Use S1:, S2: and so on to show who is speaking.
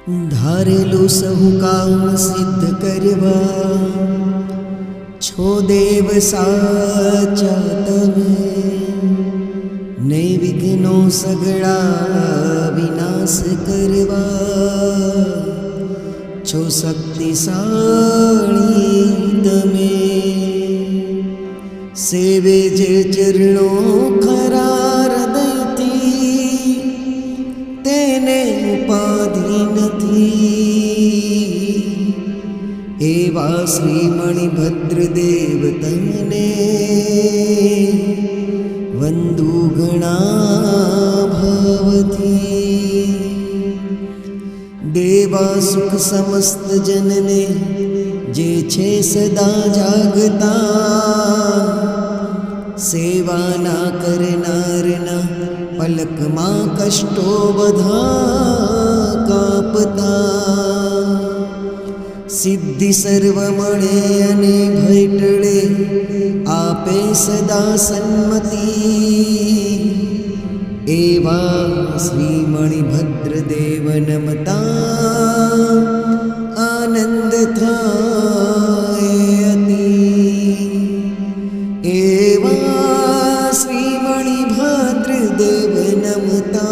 S1: धारेलू सहु काम सिद्ध करवा छो देव साचा तमे नैविघ्नो सगळा विनाश करवा छो शक्तिशाળી तमे सेवे जे चरणो खरा हृदयथी तेने उपाधि नथी एवा श्री मणिभद्रदेव तमने वंदू घणा भावथी देवा सुख समस्त जनने जे छे सदा जागता सेवा ना करनारना पलक मां कष्टो बधा कापता सिद्धि सर्व मळे अने भय टळे आपे सदा सन्मति एवा श्री मणिभद्रदेव नमता आनंद थाय अति एवा श्री मणिभद्रदेव नमता